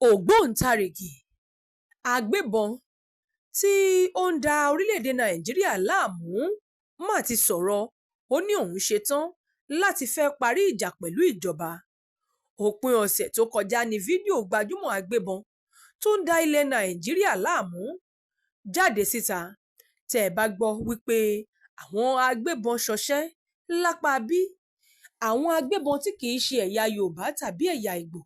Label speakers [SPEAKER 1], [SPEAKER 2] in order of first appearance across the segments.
[SPEAKER 1] ògbóǹtarìgì agbébọn tí ó ń da orílẹ̀-èdè nàìjíríà láàmú mà ti sọ̀rọ̀. Ó ní òun ṣetán láti fẹ́ parí ìjà pẹ̀lú ìjọba. Òpin ọ̀sẹ̀ tó kọjá ní fídíò gbajúmọ̀ agbébọn tó ń da ilẹ̀ nàìjíríà láàmú jáde síta. Tẹ́ ẹ bá gbọ́ wípé àwọn agbébọn ṣọṣẹ́ lápá bí, àwọn agbébọn tí kìí ṣe ẹ̀yà yorùbá tàbí ẹ̀yà ìgbò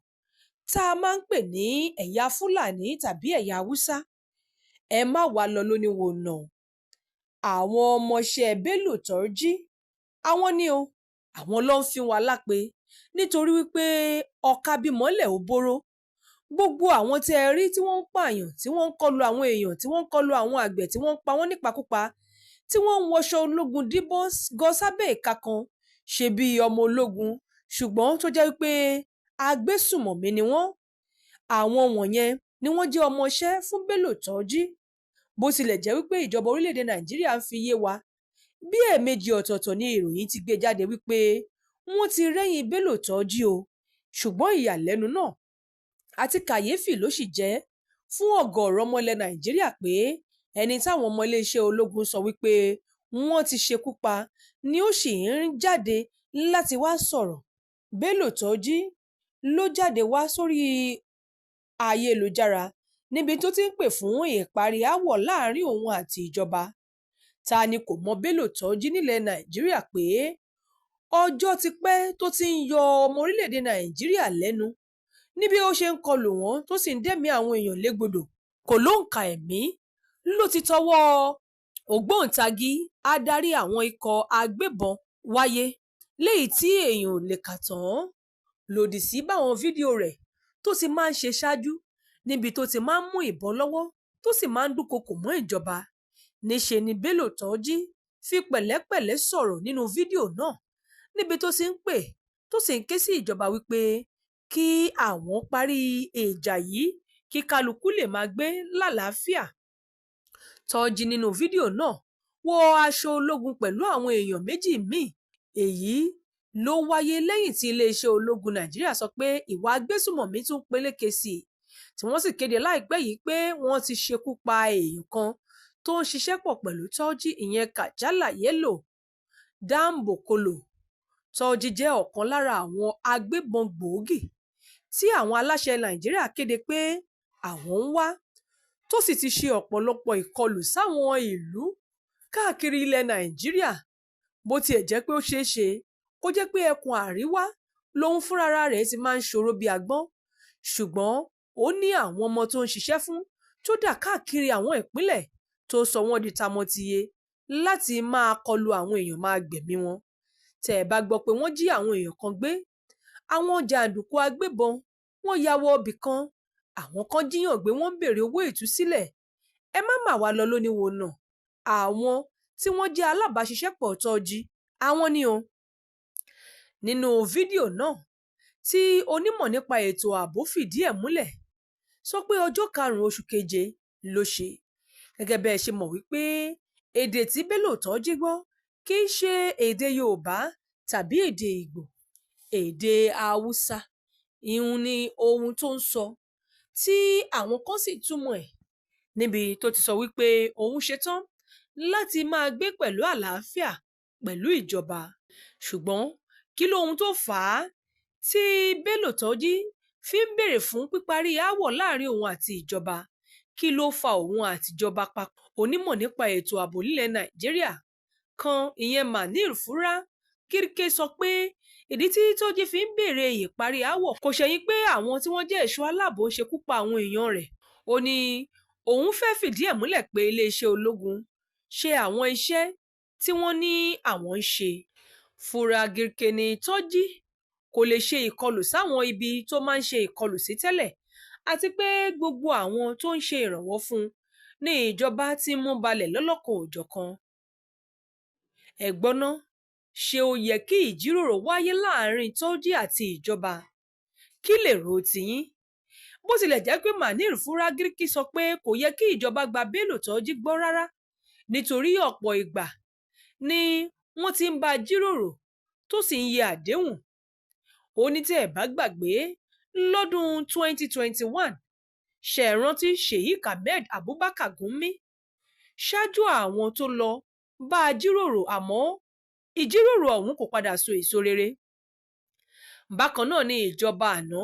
[SPEAKER 1] tá a máa ń pè ní ẹ̀yà fúlàní tàbí ẹ̀yà haúsá, ẹ má wá lọ lóníwò nà. Àwọn ọmọọṣẹ́ Bello Turji, àwọn ni o, àwọn ló ń fi wa lápè nítorí wípé ọ̀ka bímọ́lẹ̀ ò bóró. Gbogbo àwọn tẹ́ ẹ rí tí wọ́n ń pààyàn, tí wọ́n ń kọlu àwọn èèyàn, tí wọ́n ń kọlu àwọn àgbẹ̀, tí wọ́n ń pa wọ́n nípakúpa, tí wọ́n ń wọṣọ ológun díbọ́n gọ sábẹ́ ìka kan ṣe bí ọmọ ológun, ṣùgbọ́n tó jẹ́ wípé agbésùmọ̀mí ni wọ́n. Àwọn wọ̀nyẹn ni wọ́n jẹ́ ọmọọṣẹ́ fún Bello Turji. Bó tilẹ̀ jẹ́ wípé ìjọba orílẹ̀-èdè nàìjíríà ń fi yé wa bí ẹ̀ẹ̀mejì ọ̀tọ̀ọ̀tọ̀ ní ìròyìn ti gbé jáde wípé wọ́n ti rẹ́yìn Bello Turji o, ṣùgbọ́n ìyàlẹ́nu náà àti kàyéfì ló sì jẹ́ fún ọ̀gọ̀ọ̀rọ̀ ọmọ ilẹ̀ nàìjíríà pé ẹni táwọn ọmọ iléeṣẹ́ ológun sọ wípé wọ́n ti ṣekú pa ni ó sì ń jáde láti wá sọ̀rọ̀. Bello Turji ló jáde wá sórí ayélujára níbi tó ti ń pè fún ìparí aáwọ̀ láàrin òun àti ìjọba. Ta ni kò mọ Bello Turji nílẹ̀ nàìjíríà pé ọjọ́ ti pẹ́ tó ti ń yọ ọmọ orílẹ̀-èdè nàìjíríà lẹ́nu níbi ó ṣe ń kọlù wọ́n tó sì ń dẹ́mi àwọn èèyàn légbodò. Kò lóǹkà ẹ̀mí ló ti tọwọ́ ògbóǹtagì adarí àwọn ikọ̀ agbébọn wáyé, léyìí tí èèyàn ò lè kà tán, lòdì sí báwọn fídíò rẹ̀ tó ti máa ń ṣe ṣáájú, níbi tó ti máa ń mú ìbọn lọ́wọ́ tó sì máa ń dúnkokò mọ́ ìjọba. Níṣe ni Bello Turji fi pẹ̀lẹ́pẹ̀lẹ́ sọ̀rọ̀ nínú fídíò náà, níbi tó ti ń pè tó sì ń ké sí ìjọba wípé kí àwọn parí ìjà yìí kí kálukú lè máa gbé lálàáfíà. Turji nínú fídíò náà wọ aṣọ ológun pẹ̀lú àwọn èèyàn méjì míì. Èyí ló wáyé lẹ́yìn tí iléeṣẹ́ ológun nàìjíríà sọ pé ìwà agbésùmọ̀mí tún peléke sí i, tí wọ́n sì kéde láìpẹ́ yìí pé wọ́n ti ṣekú pa èèyàn kan tó ń ṣiṣẹ́ pọ̀ pẹ̀lú Turji, ìyẹn Kajala Yellow Dambokolo. Turji jẹ́ ọ̀kan lára àwọn agbébọn gbòógì tí àwọn aláṣẹ nàìjíríà kéde pé àwọn ń wá, tó sì ti ṣe ọ̀pọ̀lọpọ̀ ìkọlù sáwọn ìlú káàkiri ilẹ̀ nàìjíríà. Bó tiẹ̀ jẹ́ pé ó ṣeé ṣe kó jẹ́ pé ẹkùn àríwá lòun fúnra rẹ̀ ti máa ń ṣòro bí agbọ́n, ṣùgbọ́n ó ní àwọn ọmọ tó ń ṣiṣẹ́ fún tó dà káàkiri àwọn ìpínlẹ̀ tó sọ wọ́n di tamọ́tiyé láti máa kọlu àwọn èèyàn, máa gbẹ̀mí wọn. Tẹ́ ẹ bá gbọ́ pé wọ́n jí àwọn èèyàn kan gbé, àwọn jàǹdùkú agbébọn wọ́n ya wọ ibì kan, àwọn kan jíyàn gbé, wọ́n ń béèrè owó ìtúsílẹ̀. Ẹ má mà wá lọ lóníwò nà. Àwọn tí wọ́n jẹ́ alábàáṣiṣẹ́pọ̀ Turji, àwọn ni o. Nínú fídíò náà tí onímọ̀ nípa ètò ààbò fìdí ẹ̀ múlẹ̀ sọ pé ọjọ́ 5 oṣù keje ló ṣe. Gẹ́gẹ́ bẹ́ẹ̀ ṣe mọ̀ wípé èdè tí Bello Turji gbọ́ kì í ṣe èdè yorùbá tàbí èdè ìgbò, èdè haúsá. Ìhun ni ohun tó ń sọ tí àwọn kan sì túmọ̀ ẹ̀, níbi tó ti sọ wípé òun ṣetán láti máa gbé pẹ̀lú àlàáfíà pẹ̀lú ìjọba. Ṣùgbọ́n kí lóhun tó fà á tí Bello Turji fi ń béèrè fún píparí aáwọ̀ láàrin òun àti ìjọba? Kí ló fa òun àtijọba papọ̀? Onímọ̀ nípa ètò ààbò nílẹ̀ nàìjíríà kan, ìyẹn Manir Fura Kirke, sọ pé ìdí tí Turji fi ń béèrè ìparí aáwọ̀ kò ṣẹ̀yìn pé àwọn tí wọ́n jẹ́ ẹ̀ṣọ́ aláàbò ń ṣekú pa àwọn èèyàn rẹ̀. Ó ní òun fẹ́ fìdí ẹ̀ múlẹ̀ pé iléeṣẹ́ ológun ṣe àwọn iṣẹ́ tí wọ́n ní àwọn ń ṣe. Fura Kirke ní Turji kò lè ṣe ìkọlù sáwọn ibi tó máa ń ṣe ìkọlù sí tẹ́lẹ̀, àti pé gbogbo àwọn tó ń ṣe ìrànwọ́ fún ní ìjọba ti mú balẹ̀ lọ́lọ́kan òjọ̀kan. Ẹ̀gbọ́n náà, ṣé ó yẹ kí ìjíròrò wáyé láàrin Turji àti ìjọba? Kí lèrò tiyín? Bó tilẹ̀ jẹ́ pé Manir Fura Kirke sọ pé kò yẹ kí ìjọba gba Bello Turji gbọ́ rárá, nítorí ọ̀pọ̀ ìgbà ni wọ́n ti ń bá jíròrò tó sì ń yẹ àdéhùn. Ó ní tẹ́ ẹ̀ bá gbàgbé lọ́dún 2021 ṣe rántí Sheikh Ahmed Abubakar Gumi ṣáájú àwọn tó lọ bá a jíròrò àmọ́ ìjíròrò ọ̀hún kò padà so èso rere. Bákan náà ni ìjọba àná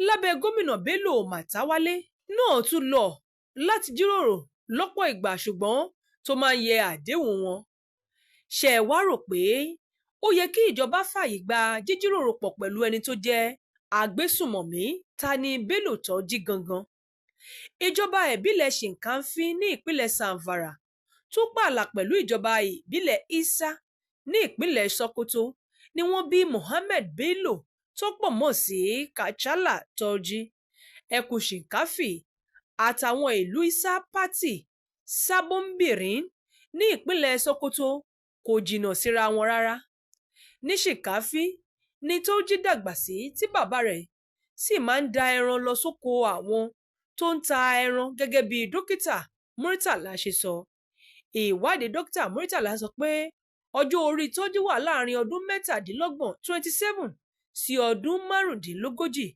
[SPEAKER 1] lábẹ́ gómìnà Bello Matawalle náà tún lọ láti jíròrò lọ́pọ̀ ìgbà ṣùgbọ́n tó máa ń yẹ àdéhùn wọn. Ṣé ẹ wá rò pé ó yẹ kí ìjọba fààyè gba jíjíròrò pọ̀ pẹ̀lú ẹni tó jẹ́ agbésùmọ̀mí? Ta ni Bello tó jí gangan? Ìjọba ìbílẹ̀ Shinkafi ní ìpínlẹ̀ Zamfara tó pààlà pẹ̀lú ìjọba ìbílẹ̀ Isa ní ìpínlẹ̀ Sokoto ni wọ́n bí Mohammed Bello tó pọ̀ mọ́ sí Kachala tó jí. Ẹkùn Shinkafi àtàwọn ìlú Isa Pati Sabon Birni ní ìpínlẹ̀ Sokoto kò jìnnà síra wọn rárá. Ní Shinkafi ni tó jí dàgbà sí tí bàbá rẹ̀ sì máa ń da ẹran lọ sóko àwọn tó ń ta ẹran gẹ́gẹ́ bí dókítà Muritala ṣe sọ. Ìwádìí dókítà Muritala sọ pé ọjọ́ orí Tójí wà láàrin ọdún 27 sí ọdún 35.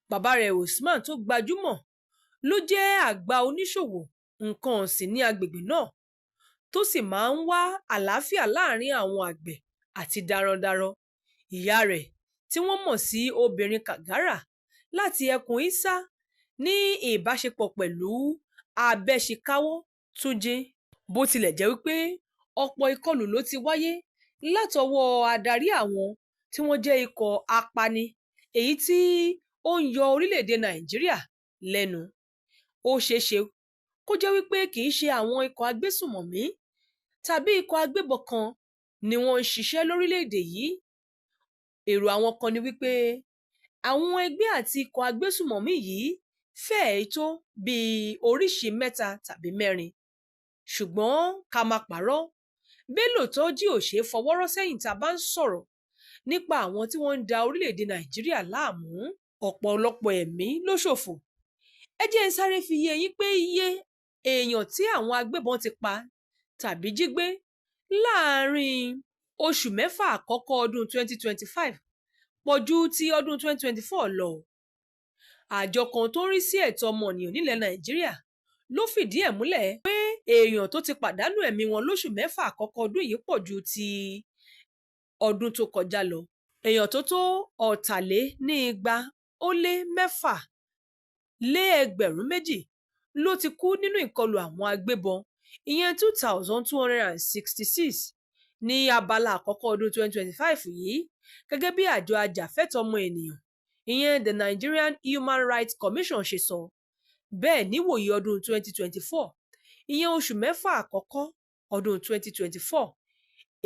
[SPEAKER 1] Bàbá rẹ̀ Usman tó gbajúmọ̀ ló jẹ́ àgbà oníṣòwò nǹkan ọ̀sìn ní agbègbè náà tó sì máa ń wá àlàáfíà láàrin àwọn àgbẹ̀ àti darandaran. Ìyá rẹ̀ tí wọ́n mọ̀ sí obìnrin Kagara láti ẹkùn Isa ní ìbáṣepọ̀ pẹ̀lú Abẹ́ṣekáwọ́ Túnjí. Bó tilẹ̀ jẹ́ wípé ọ̀pọ̀ ìkọlù ló ti wáyé látọwọ́ adarí àwọn tí wọ́n jẹ́ ikọ̀ apani èyí tí ó ń yọ orílẹ̀-èdè Nàìjíríà lẹ́nu. Ó ṣeéṣe kó jẹ́ wípé kì í ṣe àwọn ikọ̀ agbésùmọ̀mí tàbí ikọ̀ agbébọn kan ni wọ́n ń ṣiṣẹ́ lórílẹ̀-èdè yìí. Èrò àwọn kan ni wípé àwọn ẹgbẹ́ àti ikọ̀ agbésùmọ̀mí yìí fẹ́ẹ̀ tó bíi oríṣi 3 tàbí 4. Ṣùgbọ́n ká má parọ́, Bello tó jí ò ṣeé fọwọ́rọ́ sẹ́yìn tá a bá ń sọ̀rọ̀ nípa àwọn tí wọ́n ń da orílẹ̀-èdè Nàìjíríà láàmú. Ọ̀pọ̀lọpọ̀ ẹ̀mí ló ṣòfò. Ẹ jẹ́ n sáré fi yé yín pé iye èèyàn tí àwọn agbébọn ti pa tàbí jí gbé láàárín oṣù 6 àkọ́kọ́ ọdún 2025 pọ̀ ju ti ọdún 2024 lọ. Àjọ kan tó ń rí sí ẹ̀tọ́ ọmọnìyàn nílẹ̀ Nàìjíríà ló fìdí ẹ̀ múlẹ̀ pé èèyàn tó ti pàdánù ẹ̀mí wọn lóṣù 6 àkọ́kọ́ ọdún yìí pọ̀ ju ti ọdún tó kọjá lọ. Èèyàn tó tó 2,606 ló ti kú nínú ìkọlù àwọn agbébọn, ìyẹn 2,266 ní abala àkọ́kọ́ ọdún 2025 yìí, gẹ́gẹ́ bí àjọ ajàfẹ́tọ̀ọ́ ọmọ ènìyàn ìyẹn the Nigerian Human Rights Commission ṣe sọ. Bẹ́ẹ̀ níwòyí ọdún 2024, ìyẹn oṣù 6 àkọ́kọ́ ọdún 2024,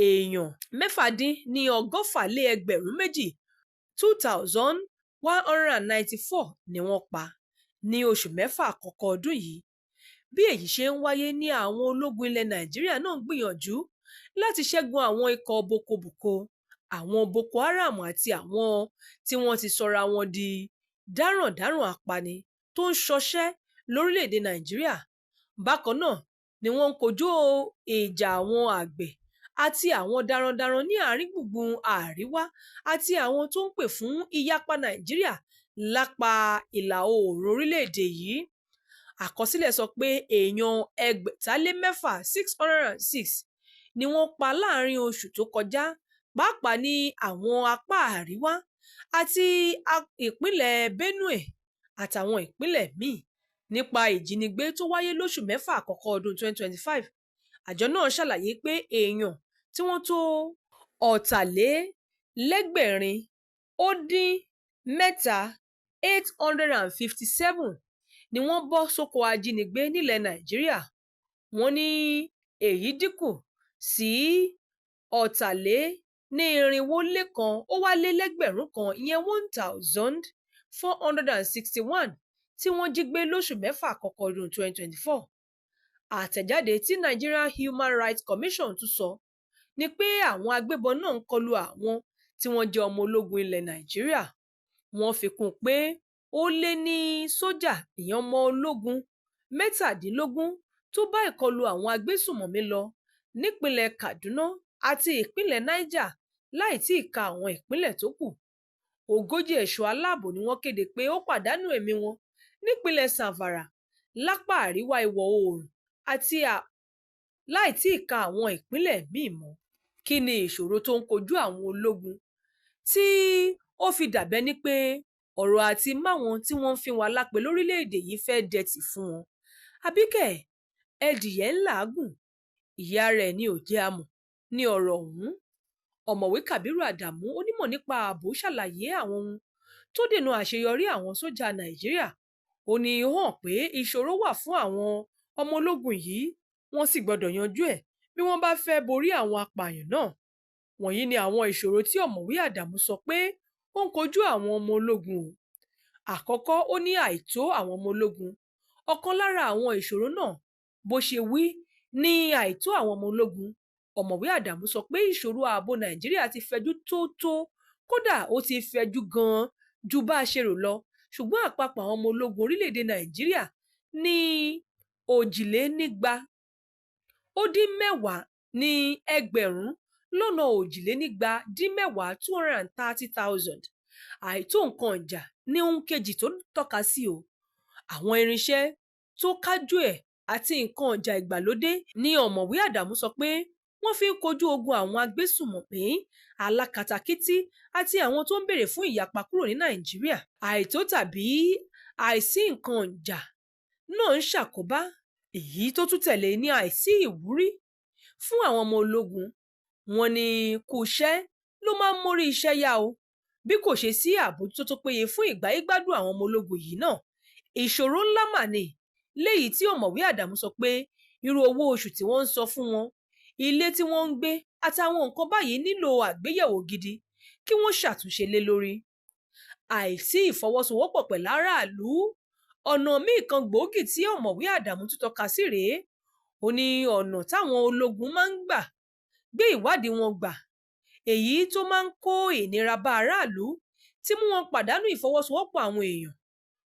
[SPEAKER 1] èèyàn 1,692 2,194 ni wọ́n pa ní oṣù 6 àkọ́kọ́ ọdún yìí. Bí èyí ṣe ń wáyé ní àwọn ológun ilẹ̀ Nàìjíríà náà ń gbìyànjú láti ṣẹ́gun àwọn ikọ̀ boko àwọn Boko Haram àti àwọn tí wọ́n ti sọra wọn di darandaran apani tó ń ṣọṣẹ́ lórílẹ̀-èdè Nàìjíríà. Bákan náà ni wọ́n ń kojú ìjà àwọn àgbẹ̀ àti àwọn darandaran ní àárín gbùngbùn àríwá àti àwọn tó ń pè fún ìyapa Nàìjíríà lápá ìlà oòrùn orílẹ̀-èdè yìí. Àkọsílẹ̀ sọ pé èèyàn 606 ni wọ́n pa láàrin oṣù tó kọjá, pàápàá ní àwọn apá àríwá àti ìpínlẹ̀ Benue àtàwọn ìpínlẹ̀ míì nípa ìjínigbé tó wáyé lóṣù 6 àkọ́kọ́ ọdún 2025. Àjọ náà ṣàlàyé pé èèyàn tí wọ́n tó 857 ni wọ́n bọ́ sóko ajínigbé nílẹ̀ Nàìjíríà. Wọ́n ní èyí dínkù sí 461 ìyẹn 1,461 tí wọ́n jí gbé lóṣù 6 àkọ́kọ́ ọdún 2024. Àtẹ̀jáde tí Nigerian Human Rights Commission tún sọ ni pé àwọn agbébọn náà ń kọlu àwọn tí wọ́n jẹ́ ọmọ ológun ilẹ̀ Nàìjíríà. Wọ́n fi kún pé ó lé ní sójà ìyẹn ọmọ ológun 17 tó bá ìkọlù àwọn agbésùmọ̀mí lọ nípínlẹ̀ Kaduna àti ìpínlẹ̀ Niger láì tí ì ka àwọn ìpínlẹ̀ tó kù. 40 ẹ̀ṣọ́ aláàbò ni wọ́n kéde pé ó pàdánù ẹ̀mí wọn nípínlẹ̀ Zamfara lápá àríwá ìwọ̀ oòrùn àti láì tí ì ka àwọn ìpínlẹ̀ míì mọ́. Kí ni ìṣòro tó ń kojú àwọn ológun tí ó fi dàbẹ́ ní pé ọ̀rọ̀ àti máwọn tí wọ́n ń fi wá lápè lórílẹ̀‐èdè yìí fẹ́ dẹ̀tì fún wọn? Àbíkẹ́ ẹdìyẹ ń làágùn ìyá rẹ̀ ni ò jẹ́ àmọ̀ ní ọ̀rọ̀ ọ̀hún. Ọ̀mọ̀wé Kàbírù Àdàmú, onímọ̀ nípa ààbò, ṣàlàyé àwọn ohun tó dènà àṣeyọrí àwọn sójà Nàìjíríà. Ó ní ó hàn pé ìṣòro wà fún àwọn ọmọ ológun yìí, wọ́n sì gbọ́dọ̀ yanjú ẹ̀ bí wọ́n bá fẹ́ borí àwọn apààyàn náà. Wọ̀nyí ni àwọn ìṣòro tí ọ̀mọ̀wé Àdàmú sọ pé ó ń kojú àwọn ọmọ ológun. Àkọ́kọ́, ó ní àìtó àwọn ọmọ ológun. Ọ̀kan lára àwọn ìṣòro náà, bó ṣe wí, ní àìtó àwọn ọmọ ológun. Ọ̀mọ̀wé Àdàmú sọ pé ìṣòro ààbò Nàìjíríà ti fẹ̀jú tó kódà ó ti fẹ̀jú gan-an ju bá a ṣe rò lọ, ṣùgbọ́n àpapọ̀ àwọn ọmọ ológun orílẹ̀-èdè Nàìjíríà ní 230,000. Àìtó nǹkan ìjà ní ohun kejì tó tọ́ka sí o. Àwọn irinṣẹ́ tó kájú ẹ̀ àti nǹkan ìjà ìgbàlódé ní ọ̀mọ̀wé Àdàmú sọ pé wọ́n fi ń kojú ogun àwọn agbésùmọ̀mí, alákatakítí àti àwọn tó ń béèrè fún ìyapa kúrò ní Nàìjíríà. Àìtó tàbí àìsí nǹkan ìjà náà ń ṣàkóbá. Èyí tó tún tẹ̀lé ní àìsí ìwúrí fún àwọn ọmọ ológun. Wọ́n ní kú iṣẹ́ ló máa ń mórí iṣẹ́ yá o, bí kò ṣe sí àbójútó tó péye fún ìgbáyégbádùn àwọn ọmọ ológun yìí náà. Ìṣòro ńlá mà ní, léyìí tí ọ̀mọ̀wé Àdàmú sọ pé irú owó oṣù tí wọ́n ń san fún wọn, ilé tí wọ́n ń gbé àtàwọn nǹkan báyìí nílò àgbéyẹ̀wò gidi kí wọ́n ṣàtúnṣe lé lórí. Àìsí ìfọwọ́sowọ́pọ̀ pẹ̀lú aráàlú. Ọ̀nà míì kan gbòógì tí ọ̀mọ̀wé Àdàmú tún tọ́ka sí rèé. Ó ní ọ̀nà táwọn ológun máa ń gbé ìwádìí wọn gbà, èyí tó máa ń kó ìnira bá aráàlú tí mú wọn pàdánù ìfọwọ́sowọ́pọ̀ àwọn èèyàn.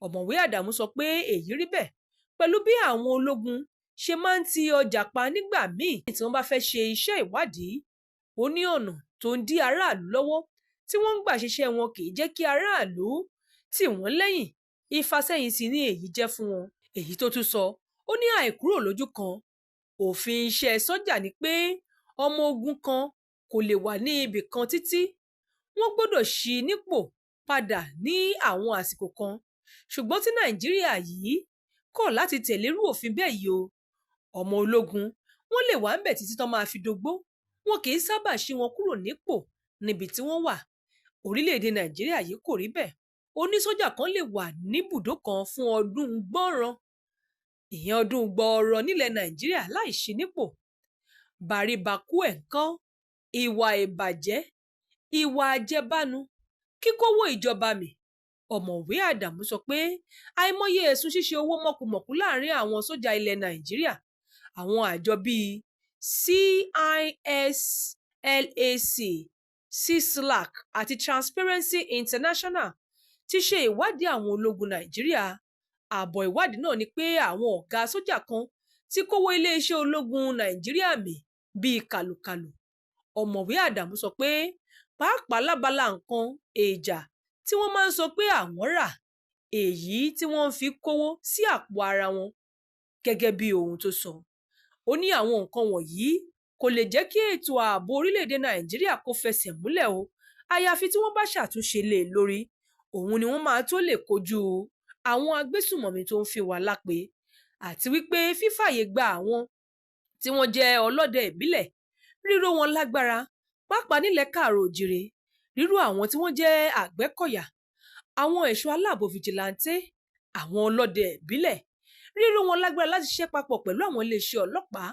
[SPEAKER 1] Ọ̀mọ̀wé Àdàmú sọ pé èyí rí bẹ́ẹ̀ pẹ̀lú bí àwọn ológun ṣe máa ń ti ọjà pa nígbà míì tí wọ́n bá fẹ́ ṣe iṣẹ́ ìwádìí. Ó ní ọ̀nà tó ń dí aráàlú lọ́wọ́ tí wọ́n ń gbà ṣiṣẹ́ wọn kì í jẹ́ kí aráàlú tì wọ́n lẹ́yìn. Ìfàsẹ́yìn sì ni èyí jẹ́ fún wọn. Èyí tó tún sọ, ó ní àìkúrò lójú kan. Òfin iṣẹ́ sọ́jà ni pé ọmọ ogun kan kò lè wà ní ibì kan títí. Wọ́n gbọ́dọ̀ ṣí nípò padà ní àwọn àsìkò kan. Ṣùgbọ́n tí Nàìjíríà yìí kọ̀ láti tẹ̀lé irú òfin bẹ́ẹ̀ yìí o. Ọmọ ológun wọ́n lè wà ńbẹ̀ títí tán máa fi dógbó. Wọn kì í sábà ṣí wọn kúrò nípò níbi tí wọ́n wà. Orílẹ̀-èdè Nàìjíríà yìí kò rí bẹ́ẹ̀. Onísọ́jà kan lè wà níbùdó kan fún ọdún gbọ́nran, ìyẹn ọdún gbọọrọ nílẹ̀ Nàìjíríà láì ṣí nípò. Bàríbàkú ẹ̀ ńkọ́? Ìwà ìbàjẹ́, ìwà àjẹbánu, kíkówó ìjọba mì. Ọ̀mọ̀wé Àdàmú sọ pé àìmọye ẹ̀sùn ṣíṣe owó mọ̀kùmọ̀kù láàrin àwọn sójà ilẹ̀ Nàìjíríà. Àwọn àjọ bíi CISLAC, CISLAC àti Transparency International ti ṣe ìwádìí àwọn ológun Nàìjíríà. Àbọ̀ ìwádìí náà ni pé àwọn ọ̀gá sójà kan ti kówó iléeṣẹ́ ológun Nàìjíríà mì bíi kàlùkàlù. Ọ̀mọ̀wé Àdàmú sọ pé pàápàá lábala nǹkan èjà tí wọ́n máa ń sọ pé àwọn rà, èyí tí wọ́n ń fi kówó sí àpò ara wọn. Gẹ́gẹ́ bí ohun tó sọ, ó ní àwọn nǹkan wọ̀nyí kò lè jẹ́ kí ètò ààbò orílẹ̀-èdè Nàìjíríà kó fẹsẹ̀ múlẹ̀ o. Àyàfi tí wọ́n bá ṣàtúnṣe lé lórí, òun ni wọ́n máa tó lè kojú àwọn agbésùmọ̀mí tó ń fi wá lápè. Àti wípé fífàyè gba àwọn tí wọ́n jẹ́ ọlọ́dẹ ìbílẹ̀, ríró wọn lágbára, pàápàá nílẹ̀ káàárọ̀ òjìrè, ríró àwọn tí wọ́n jẹ́ àgbẹ̀kọ̀yà, àwọn ẹ̀ṣọ́ aláàbò fìjìláńtẹ́, àwọn ọlọ́dẹ ìbílẹ̀, ríró wọn lágbára láti ṣiṣẹ́ papọ̀ pẹ̀lú àwọn iléeṣẹ́ ọlọ́pàá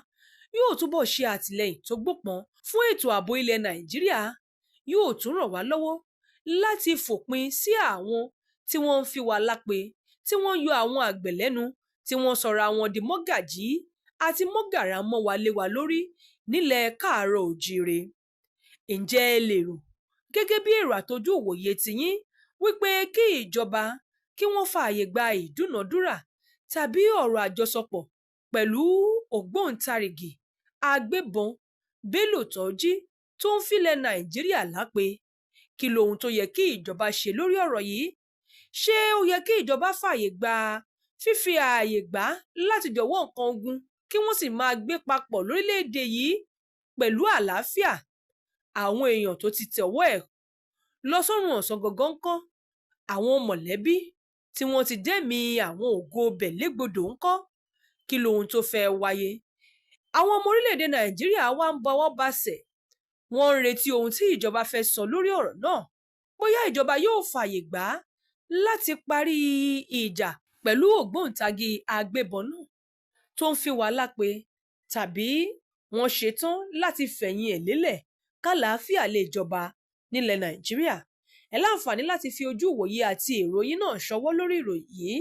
[SPEAKER 1] yóò túbọ̀ ṣe àtìlẹ́yìn tó gbópọn fún ètò ààbò ilẹ̀ Nàìjíríà. Yóò tún ràn wá lọ́wọ́ láti fòpin sí àwọn tí wọ́n ń fi wá lápè, tí wọ́n yọ àwọn àgbẹ̀ lẹ́nu, tí wọ́n sọra wọn di mọ́gàjí àti mọ́gàrà mọ́ wa lé wa lórí nílẹ̀ káàárọ̀ òjìrè. Ǹjẹ́ ẹ lè rò gẹ́gẹ́ bí èrò àtojú òwòye tiyín wípé kí ìjọba kí wọ́n fààyè gba ìdúnàdúrà tàbí ọ̀rọ̀ àjọsọpọ̀ pẹ̀lú ògbóǹtarìgì agbébọn Bello Turji tó ń filẹ̀ Nàìjíríà lápè, kí lohun tó yẹ kí ìjọba ṣe lórí ọ̀rọ̀ yìí? Ṣé ó yẹ kí ìjọba fààyè gba fífi ààyè gbà láti jọ̀wọ́ nǹkan ogun kí wọ́n sì máa gbé papọ̀ lórílẹ̀‐èdè yìí pẹ̀lú àlàáfíà? Àwọn èèyàn tó ti tẹ̀wọ́ ẹ̀ lọ sọ́run ọ̀sán gangan ńkọ́? Àwọn mọ̀lẹ́bí tí wọ́n ti dẹ́mi àwọn ògo bẹ̀ légbodò ńkọ́? Kí lohun tó fẹ́ wáyé? Àwọn ọmọ orílẹ̀‐èdè Nàìjíríà wá ń bọwọ́ basẹ̀, wọ́n ń retí ohun tí ìjọba fẹ́ sọ lórí ọ̀rọ̀ náà. Bóyá ìjọba yóò fààyè gbà láti parí ìjà pẹ̀lú ògbóǹtagì agbébọn náà tó ń fi wàhálà pé, tàbí wọ́n ṣetán láti fẹ̀yìn ẹ̀ lélẹ̀ kálàáfíà lè jọba nílẹ̀ Nàìjíríà. Ẹ láǹfààní láti fi ojú ìwòye àti èrò yín náà ṣọwọ́ lórí ìròyìn yìí.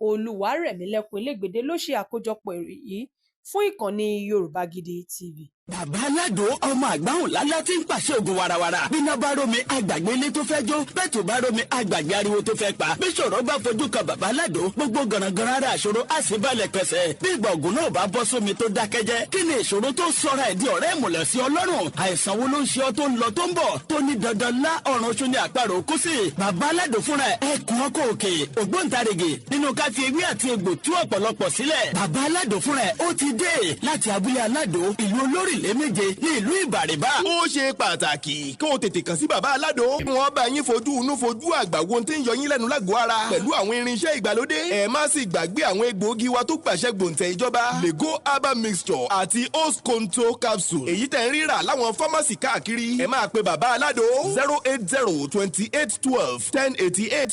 [SPEAKER 1] Olúwarẹ̀mílẹ́kùn Elégbèdé ló ṣe àkójọpọ̀ ìròyìn yìí fún ìkànnì Yorùbá Gidi TV.
[SPEAKER 2] Bàbá Aládò ọmọ àgbáhùn lálá tí ń pàṣẹ ògùn warawara. Bíná bá rómi àgbàgbé ilé tó fẹ́ jó, bẹ́ẹ̀ tó bá rómi àgbàgbé ariwo tó fẹ́ pa. Bí ṣòro bá fojú kan Bàbá Aládò, gbogbo gànàgànà ara àṣòro á sì balẹ̀ pẹ̀sẹ̀. Bí ìgbà ògùn náà bá bọ́ sómi tó dákẹ́jẹ́, kí ni ìṣòro tó sọra ẹ̀ di ọ̀rẹ́ ìmùlẹ̀ sí Ọlọ́run? Àìsàn wo ló ń ṣe ọ tó ń lọ tó ń bọ̀ tó ní dandan lá ọ̀run oṣù ní àparò kú sí? Bàbá Aládò fúnra ẹ̀ kún ọkọ̀ òkè ògbóǹtarìgì nínú ká fi ewé àti egbò tú ọ̀pọ̀lọpọ̀ sílẹ̀. Bàbá Aládò fúnra ẹ̀ ó ti dé láti abúlé Aládò ìlú Olórílẹ̀ méje ní ìlú Ìbàrìbà.
[SPEAKER 3] Ó ṣe pàtàkì kí o tètè kàn sí Bàbá Aládò. Wọ́n bá yín fojú inú fojú àgbà wo tí ń yọ yín lẹ́nu lágọ̀ọ́ ara pẹ̀lú àwọn irinṣẹ́ ìgbàlódé. Ẹ má sì gbàgbé àwọn egbòogi wa tó gbàṣẹ gbòǹtẹ̀ ìjọba. Lego herbal mixture àti Osconto capsule. Èyí tẹ̀ ń rírà láwọn fámásì káàkiri. Ẹ máa pe Bàbá Aládò 08028121088.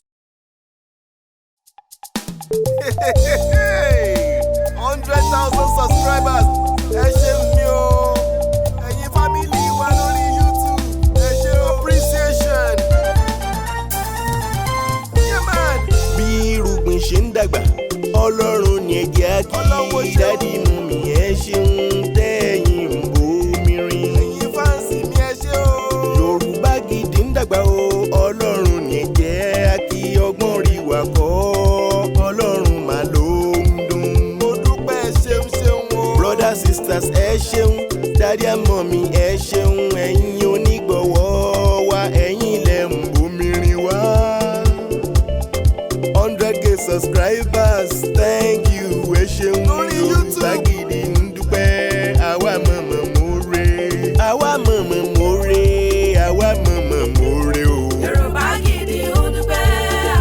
[SPEAKER 4] 100,000 subscribers. Ẹ ṣeun ni o. Ẹ̀yin fámìlì wa lórí YouTube. Ẹ ṣe appreciation. Yeah man. Bí irúgbìn ṣe ń dàgbà, Ọlọ́run ni ẹ jẹ́ kí dádì mú mi ẹ ṣeun tẹ́yìn ń bomi rin. Ẹ̀yin fáǹsì mi ẹ ṣe o. Yorùbá Gidi ń dàgbà o. Ọlọ́run ni ẹ jẹ́ kí ọgbọ́n rí wa kọ́. Ọlọ́run máa ló ń dùn. Mo dúpẹ́ ṣeun ṣeun o. Brothers sisters ẹ ṣeun, daddy and mommy ẹ ṣeun, ẹ̀yin onígbọ̀wọ́ wa, ẹ̀yin lẹ ń bomirin wá. 100k subscribers, thank you ẹ ṣeun. Yorùbá Gidi ń dúpẹ́, àwa mọ̀mọ́ more, àwa mọ̀mọ́ more, àwa mọ̀mọ́ more o.
[SPEAKER 5] Yorùbá Gidi ń dúpẹ́,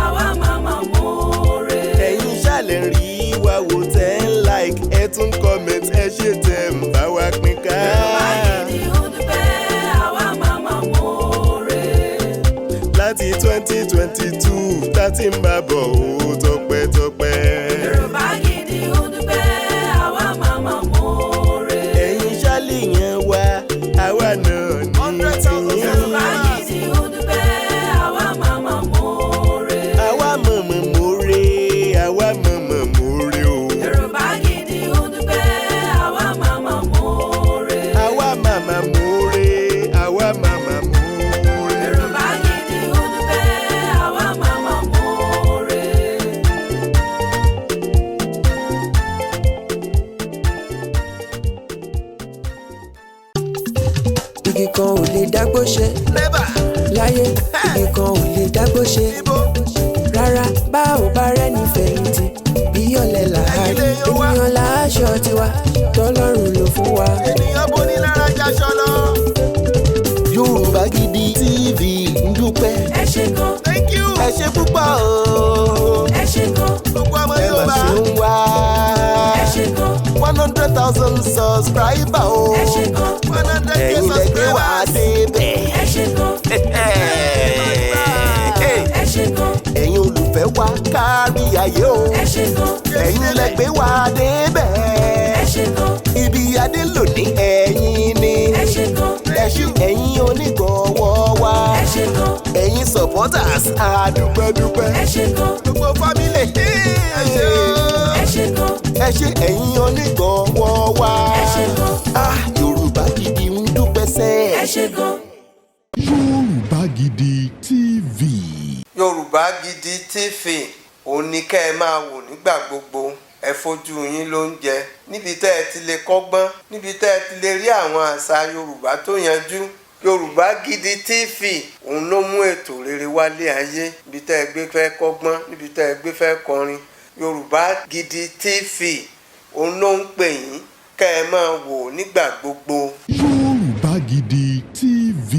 [SPEAKER 5] àwa mọ̀mọ́ more.
[SPEAKER 4] Ẹ̀yin ṣàlẹ̀ rí wa wò tẹ́ ń like, ẹ tún comment, ẹ ṣe tẹ̀ ń bá wa pín ká.
[SPEAKER 5] Yorùbá Gidi ń dúpẹ́, àwa mọ̀mọ́ more.
[SPEAKER 4] Láti 2022 tá ti ń bá bọ̀ ó tọpẹ́tọpẹ́.
[SPEAKER 5] Yorùbá Gidi ń dúpẹ́, àwa mọ̀mọ́ more.
[SPEAKER 4] Ẹ̀yin ṣálì yẹn wá, àwa náà ní tiyín.
[SPEAKER 5] Yorùbá Gidi ń dúpẹ́, àwa mọ̀mọ́ more.
[SPEAKER 4] Àwa mọ̀mọ́ more, àwa mọ̀mọ́ more o.
[SPEAKER 5] Yorùbá Gidi ń dúpẹ́, àwa mọ̀mọ́ more.
[SPEAKER 4] Àwa màmá more, àwa màmá more.
[SPEAKER 5] Yorùbá Gidi ń dúpẹ́, àwa mọ̀mọ́ more.
[SPEAKER 6] Igi kan ò lè dágbó ṣe
[SPEAKER 4] Never.
[SPEAKER 6] láyé, igi kan ò lè dágbó ṣe
[SPEAKER 4] Ibo.
[SPEAKER 6] rárá. Bá ò bá rẹ́ni fẹ̀yìntì bí ọ̀lẹ làárí, ènìyàn láṣọ tiwa tọ́lọ́run ló fún wa.
[SPEAKER 4] Ènìyàn bó ní lára jaṣọ lọ. Yorùbá Gidi TV ń dúpẹ́.
[SPEAKER 5] Ẹ ṣé gan,
[SPEAKER 4] Thank you. Ẹ ṣé púpọ̀ o.
[SPEAKER 5] ẹ ṣé gan,
[SPEAKER 4] Gbogbo ọmọ
[SPEAKER 6] Ẹ mà
[SPEAKER 4] Yorùbá.
[SPEAKER 6] ṣe ń wá.
[SPEAKER 5] ẹ ṣé gan,
[SPEAKER 4] 100,000 subscriber o.
[SPEAKER 5] ẹ ṣé gan,
[SPEAKER 4] 100k
[SPEAKER 6] Ẹ̀yin lẹ gbé wá
[SPEAKER 4] subscribers.
[SPEAKER 6] débẹ̀.
[SPEAKER 5] ẹ ṣé gan, ẹ ṣé gan,
[SPEAKER 4] Ẹ̀yin olùfẹ́ wa kárí ayé o.
[SPEAKER 5] ẹ ṣé gan,
[SPEAKER 4] Ẹ̀yin lẹ gbé wá débẹ̀.
[SPEAKER 5] ẹ ṣé gan,
[SPEAKER 4] Ibi adé lòdì ẹ̀yin ni.
[SPEAKER 5] ẹ ṣé gan,
[SPEAKER 4] Ẹ̀yin onígbọ̀wọ́ wa.
[SPEAKER 5] ẹ ṣé gan,
[SPEAKER 4] Ẹ̀yin supporters àdúpẹ́dúpẹ́.
[SPEAKER 5] ẹ ṣé gan,
[SPEAKER 4] Gbogbo fámílì ẹ ṣé o.
[SPEAKER 5] ẹ ṣé gan,
[SPEAKER 4] Ẹ ṣé ẹ̀yin onígbọ̀wọ́ wa.
[SPEAKER 5] ẹ ṣé gan,
[SPEAKER 4] Yorùbá Gidi ń dúpẹ́ sẹ́.
[SPEAKER 5] ẹ ṣé gan.
[SPEAKER 7] Yorùbá Gidi TV.
[SPEAKER 8] Yorùbá Gidi TV òun ni kẹ́ ẹ máa wò nígbà gbogbo. Ẹ fojú yín lóúnjẹ níbi tẹ́ ẹ ti lè kọ́gbọ́n, níbi tẹ́ ẹ ti lè rí àwọn àṣà Yorùbá tó yanjú Yorùbá Gidi TV òun ló mú ètò rere wálé ayé níbi tẹ́ ẹ gbé fẹ́ kọ́gbọ́n níbi tẹ́ ẹ gbé fẹ́ kọrin. Yorùbá Gidi TV òun ló ń pè yín kẹ́ ẹ máa wò nígbà gbogbo.
[SPEAKER 7] Yorùbá Gidi TV.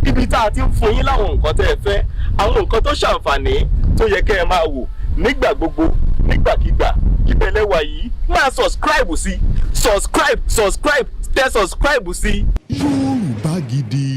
[SPEAKER 9] Ibi tá a ti ń fún yín láwọn nǹkan tẹ́ ẹ fẹ́, àwọn nǹkan tó ṣàǹfààní tó yẹ kẹ́ ẹ máa wò nígbà gbogbo nígbàkigbà. Ìbẹ̀lẹ̀ wà yìí máa subscribe sí tẹ subscribe sí.
[SPEAKER 7] Yorùbá Gidi